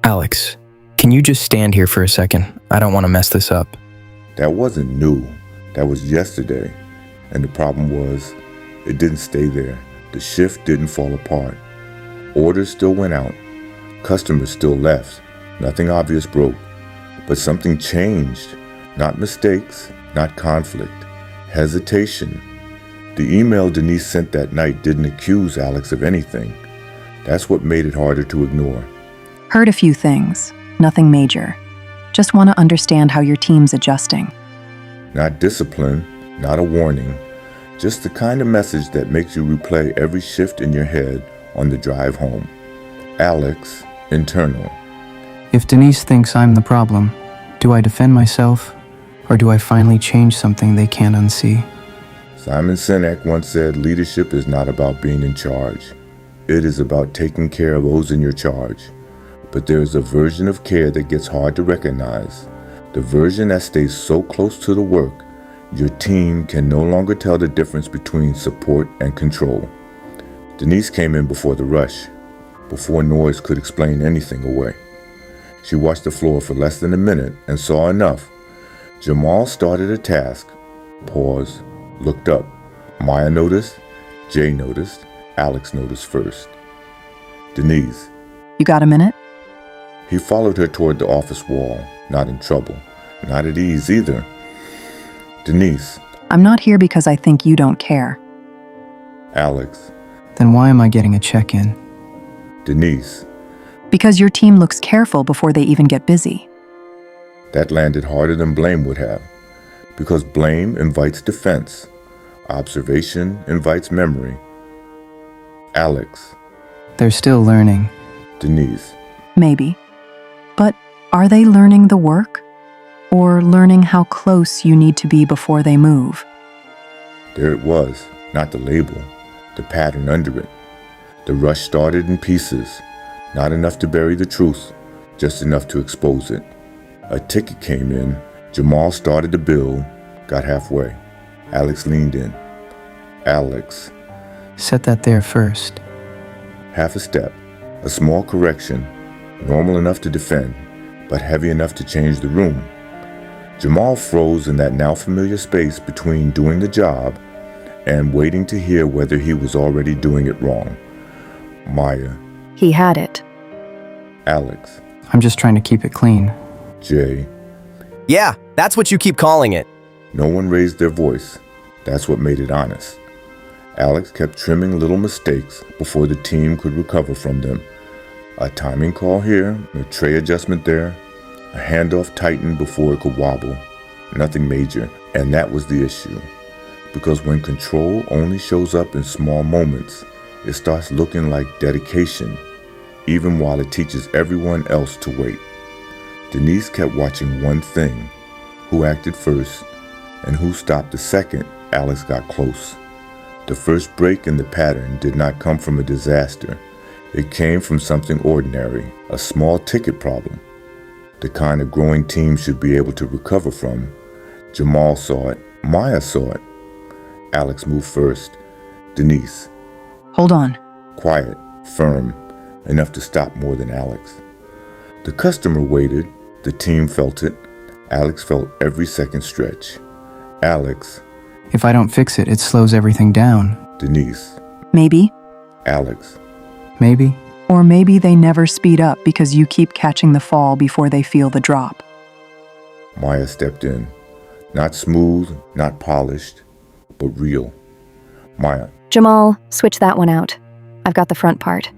Alex, can you just stand here for a second? I don't want to mess this up. That wasn't new. That was yesterday. And the problem was, it didn't stay there. The shift didn't fall apart. Orders still went out. Customers still left. Nothing obvious broke. But something changed. Not mistakes, not conflict. Hesitation. The email Denise sent that night didn't accuse Alex of anything. That's what made it harder to ignore. Heard a few things. Nothing major. Just want to understand how your team's adjusting. Not discipline, not a warning. Just the kind of message that makes you replay every shift in your head on the drive home. Alex, internal. If Denise thinks I'm the problem, do I defend myself, or do I finally change something they can't unsee? Simon Sinek once said leadership is not about being in charge. It is about taking care of those in your charge. But there is a version of care that gets hard to recognize. The version that stays so close to the work, your team can no longer tell the difference between support and control. Denise came in before the rush, before noise could explain anything away. She watched the floor for less than a minute and saw enough. Jamal started a task, paused, looked up. Maya noticed, Jay noticed, Alex noticed first. Denise. You got a minute? He followed her toward the office wall, not in trouble, not at ease either. Denise. I'm not here because I think you don't care. Alex. Then why am I getting a check-in? Denise. Because your team looks careful before they even get busy. That landed harder than blame would have, because blame invites defense. Observation invites memory. Alex. They're still learning. Denise. Maybe. But are they learning the work? Or learning how close you need to be before they move? There it was, not the label, the pattern under it. The rush started in pieces, not enough to bury the truth, just enough to expose it. A ticket came in, Jamal started the bill, got halfway. Alex leaned in. Alex. Set that there first. Half a step, a small correction, normal enough to defend, but heavy enough to change the room. Jamal froze in that now familiar space between doing the job and waiting to hear whether he was already doing it wrong. Maya. He had it. Alex. I'm just trying to keep it clean. Jay. Yeah, that's what you keep calling it. No one raised their voice. That's what made it honest. Alex kept trimming little mistakes before the team could recover from them. A timing call here, a tray adjustment there, a handoff tightened before it could wobble. Nothing major, and that was the issue. Because when control only shows up in small moments, it starts looking like dedication, even while it teaches everyone else to wait. Denise kept watching one thing: who acted first and who stopped the second Alex got close. The first break in the pattern did not come from a disaster. It came from something ordinary, a small ticket problem, the kind a growing team should be able to recover from. Jamal saw it. Maya saw it. Alex moved first. Denise. Hold on. Quiet, firm, enough to stop more than Alex. The customer waited. The team felt it. Alex felt every second stretch. Alex. If I don't fix it, it slows everything down. Denise. Maybe. Alex. Maybe. Or maybe they never speed up because you keep catching the fall before they feel the drop. Maya stepped in. Not smooth, not polished, but real. Maya. Jamal, switch that one out. I've got the front part.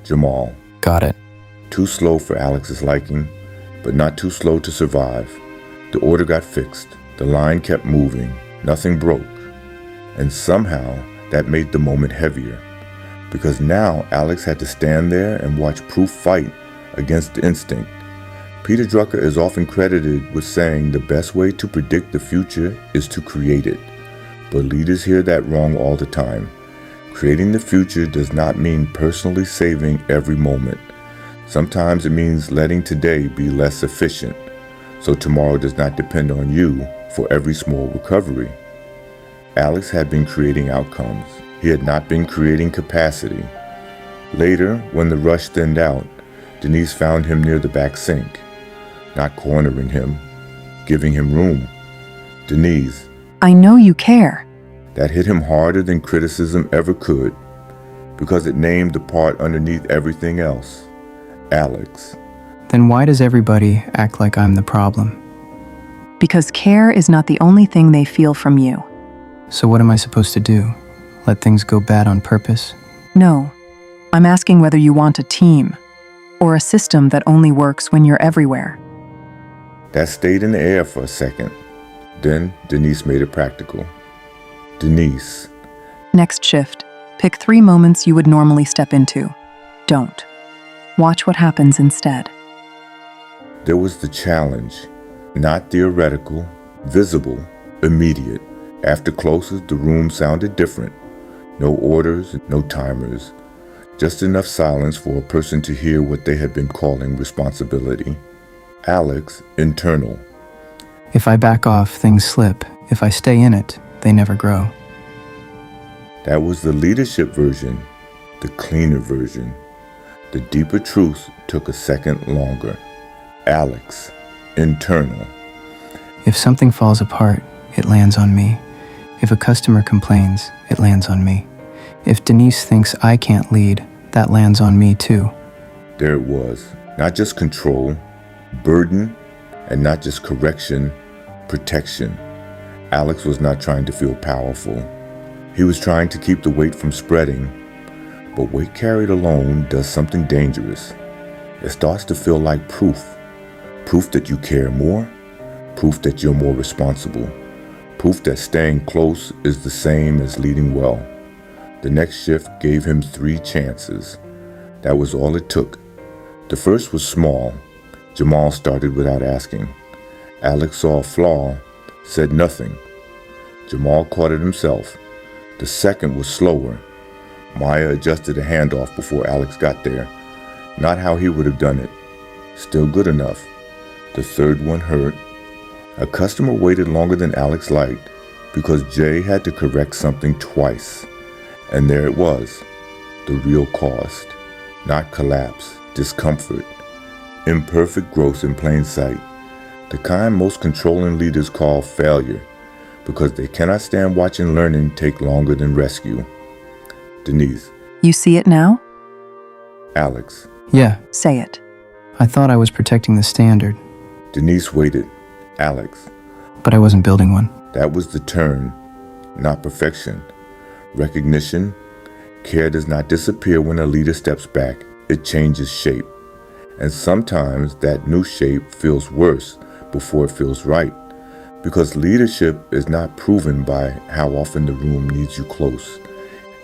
Jamal. Got it. Too slow for Alex's liking, but not too slow to survive. The order got fixed. The line kept moving. Nothing broke. And somehow, that made the moment heavier. Because now Alex had to stand there and watch proof fight against the instinct. Peter Drucker is often credited with saying the best way to predict the future is to create it. But leaders hear that wrong all the time. Creating the future does not mean personally saving every moment. Sometimes it means letting today be less efficient, so tomorrow does not depend on you for every small recovery. Alex had been creating outcomes. He had not been creating capacity. Later, when the rush thinned out, Denise found him near the back sink, not cornering him, giving him room. Denise, I know you care. that hit him harder than criticism ever could, because it named the part underneath everything else. Alex. Then why does everybody act like I'm the problem? Because care is not the only thing they feel from you. So what am I supposed to do? Let things go bad on purpose? No, I'm asking whether you want a team or a system that only works when you're everywhere. That stayed in the air for a second. Then Denise made it practical. Denise. Next shift, pick 3 moments you would normally step into. Don't. Watch what happens instead. There was the challenge, not theoretical, visible, immediate. After closes, the room sounded different. No orders, no timers. Just enough silence for a person to hear what they had been calling responsibility. Alex, internal. If I back off, things slip. If I stay in it, they never grow. That was the leadership version, the cleaner version. The deeper truth took a second longer. Alex, internal. If something falls apart, it lands on me. If a customer complains, it lands on me. If Denise thinks I can't lead, that lands on me too. There it was, not just control, burden, and not just correction, protection. Alex was not trying to feel powerful. He was trying to keep the weight from spreading. But weight carried alone does something dangerous. It starts to feel like proof. Proof that you care more. Proof that you're more responsible. Proof that staying close is the same as leading well. The next shift gave him 3 chances. That was all it took. The first was small. Jamal started without asking. Alex saw a flaw, said nothing. Jamal caught it himself. The second was slower. Maya adjusted a handoff before Alex got there. Not how he would have done it. Still good enough. The third one hurt. A customer waited longer than Alex liked because Jay had to correct something twice. And there it was, the real cost. Not collapse, discomfort. Imperfect growth in plain sight. The kind most controlling leaders call failure because they cannot stand watching learning take longer than rescue. Denise. You see it now? Alex. Yeah, Say it. I thought I was protecting the standard, Denise waited. Alex. but I wasn't building one. That was the turn, not perfection. Recognition. Care does not disappear when a leader steps back. It changes shape. And sometimes that new shape feels worse before it feels right. Because leadership is not proven by how often the room needs you close.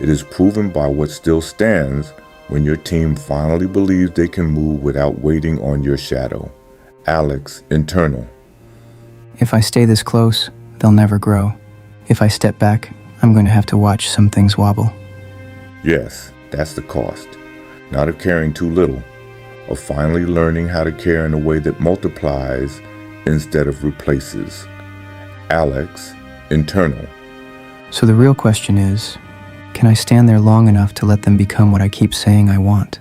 It is proven by what still stands when your team finally believes they can move without waiting on your shadow. Alex, internal. If I stay this close, they'll never grow. If I step back, I'm going to have to watch some things wobble. Yes, that's the cost. Not of caring too little, of finally learning how to care in a way that multiplies instead of replaces. Alex, internal. So the real question is, can I stand there long enough to let them become what I keep saying I want?